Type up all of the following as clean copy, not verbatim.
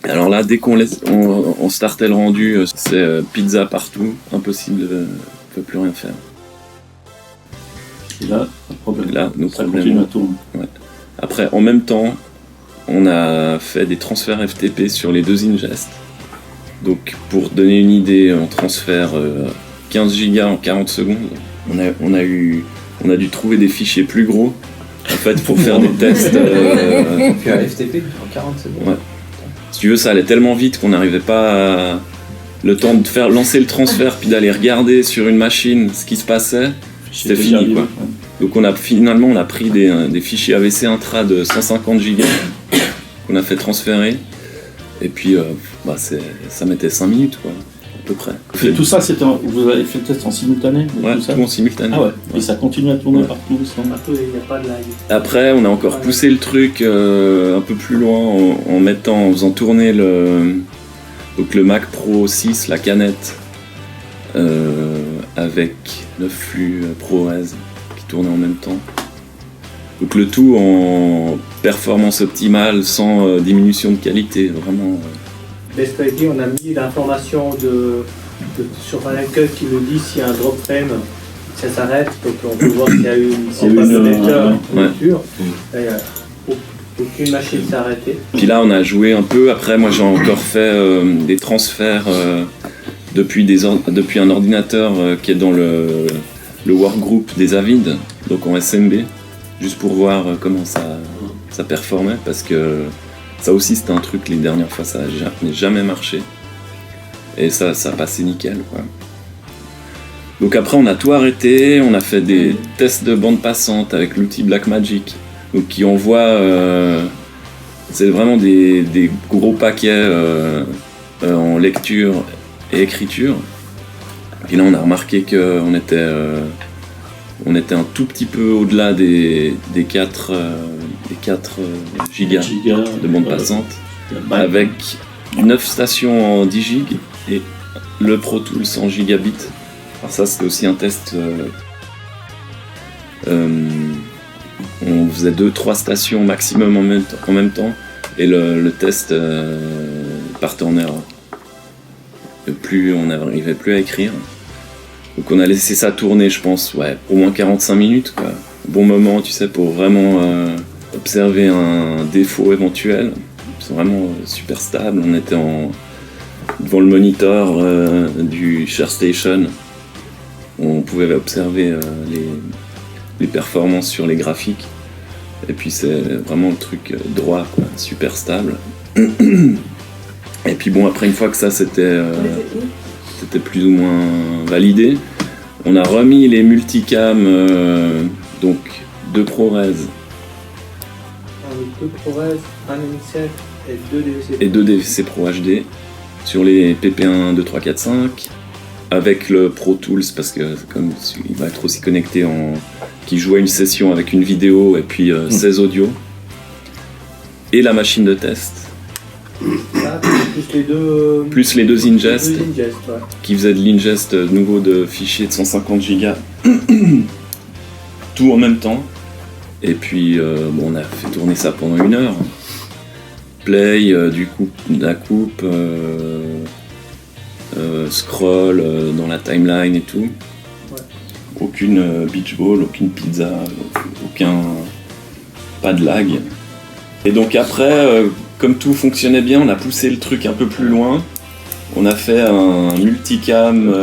Alors là, dès on startait le rendu, c'est pizza partout, impossible, on peut plus rien faire. Et là, pas de problème. Là, nos ça problèmes. continue à tourner. Ouais. Après, en même temps, on a fait des transferts FTP sur les deux ingest. Donc, pour donner une idée, on transfère 15 gigas en 40 secondes. On a dû trouver des fichiers plus gros, en fait, pour faire des tests. Puis à FTP en 40 secondes. Ouais. Si tu veux, ça allait tellement vite qu'on n'arrivait pas à... Le temps de faire lancer le transfert, puis d'aller regarder sur une machine ce qui se passait, c'était fini, quoi. Donc finalement on a pris des fichiers AVC intra de 150 gigas qu'on a fait transférer, et puis ça mettait 5 minutes, quoi, à peu près. Et tout ça, vous avez fait le test en simultané? Ouais, tout ça tout en simultané. Ah ouais, et ça continue à tourner partout sans... Partout, il n'y a pas de lag. Après, on a encore poussé le truc un peu plus loin en faisant tourner le Mac Pro 6, la canette, avec 9 flux ProRes qui tournaient en même temps. Donc le tout en performance optimale, sans diminution de qualité, vraiment. Best Quality, on a mis l'information sur un code qui nous dit s'il y a un drop frame, ça s'arrête, donc on peut voir s'il y a eu une lecteur, une lecture. Aucune machine s'est arrêtée. Puis là, on a joué un peu. Après, moi, j'ai encore fait des transferts depuis un ordinateur qui est dans le workgroup des Avid, donc en SMB, juste pour voir comment ça performait, parce que ça aussi, c'était un truc, les dernières fois, ça n'a jamais marché. Et ça passait nickel, quoi. Donc après, on a tout arrêté, on a fait des tests de bande passante avec l'outil Blackmagic, donc qui envoie, c'est vraiment des gros paquets en lecture et écriture. Et là, on a remarqué qu'on était un tout petit peu au-delà des 4 gigas de bande passante, avec 9 stations en 10 gigs et le Pro Tools en gigabit. Alors ça, c'était aussi un test. On faisait 2-3 stations maximum en même temps, et le test partait en erreur. On n'arrivait plus à écrire. Donc on a laissé ça tourner, je pense, au moins 45 minutes, quoi. Bon moment, tu sais, pour vraiment observer un défaut éventuel. C'est vraiment super stable. On était devant le moniteur du ShareStation. On pouvait observer les performances sur les graphiques. Et puis c'est vraiment le truc droit, quoi, super stable. Et puis bon, après, une fois que ça c'était plus ou moins validé, on a remis les multicams, donc 2 ProRes. 2 ProRes, un MXF et 2 DVC. Et 2 DVC Pro HD sur les PP1, 2, 3, 4, 5, avec le Pro Tools, parce que comme il va être aussi connecté qui joue à une session avec une vidéo et puis 16 audio, et la machine de test. Plus les deux ingest, qui faisaient de l'ingest nouveau de fichiers de 150 gigas, tout en même temps. Et puis on a fait tourner ça pendant 1 heure. Play, la coupe, scroll dans la timeline et tout. Aucune beach ball, aucune pizza, pas de lag. Et donc après, comme tout fonctionnait bien, on a poussé le truc un peu plus loin. On a fait un multicam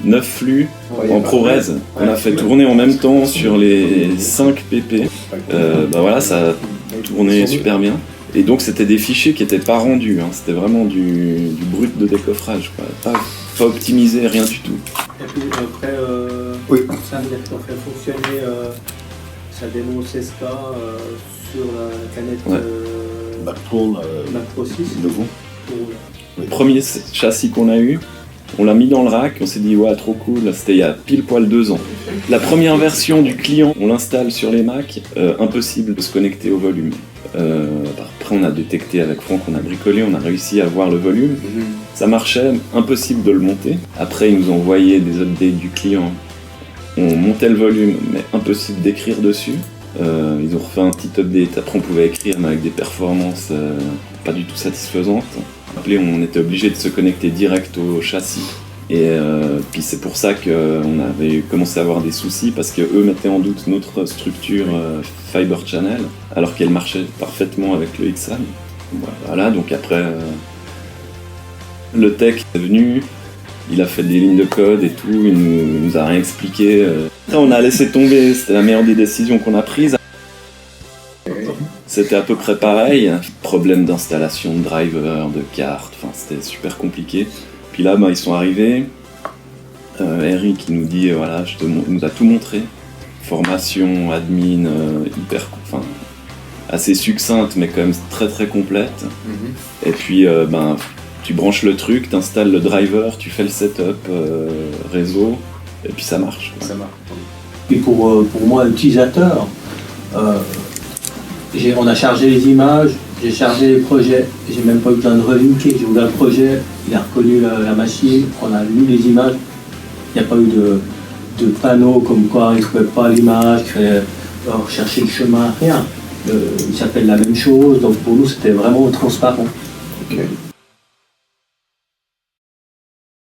9 flux en ProRes. On a fait tourner en même temps sur les 5 pp. Voilà, ça a tourné super bien. Et donc c'était des fichiers qui n'étaient pas rendus, hein. C'était vraiment du brut de décoffrage, quoi. Pas optimisé, rien du tout. Et puis après, ça veut dire qu'on fait fonctionner sa démo CSK sur la canette Mac Pro 6. Le premier châssis qu'on a eu, on l'a mis dans le rack, on s'est dit ouais, trop cool, c'était il y a pile poil 2 ans. La première version du client, on l'installe sur les Mac, impossible de se connecter au volume. Après on a détecté avec Franck, on a bricolé, on a réussi à voir le volume. Ça marchait, impossible de le monter. Après ils nous ont envoyé des updates du client. On montait le volume, mais impossible d'écrire dessus. Ils ont refait un petit update. Après, on pouvait écrire, mais avec des performances pas du tout satisfaisantes. Après, on était obligé de se connecter direct au châssis. Et puis c'est pour ça qu'on avait commencé à avoir des soucis, parce qu'eux mettaient en doute notre structure Fiber Channel, alors qu'elle marchait parfaitement avec le XLAN. Voilà, donc après, le tech est venu, il a fait des lignes de code et tout, il nous a rien expliqué. Après, on a laissé tomber, c'était la meilleure des décisions qu'on a prises. C'était à peu près pareil, problème d'installation de drivers, de cartes, enfin c'était super compliqué. Puis là, ils sont arrivés, Eric il nous dit, voilà, il nous a tout montré, formation, admin, assez succincte, mais quand même très très complète. Et puis, tu branches le truc, tu installes le driver, tu fais le setup réseau, et puis ça marche. Ça marche. Et pour moi, utilisateur, on a chargé les images, j'ai chargé les projets, j'ai même pas eu besoin de relinker, j'ai ouvert le projet, il a reconnu la machine, on a lu les images, il n'y a pas eu de panneau comme quoi il ne trouvait pas l'image, qu'il fallait rechercher le chemin, rien. Il s'appelle la même chose, donc pour nous c'était vraiment transparent. Okay.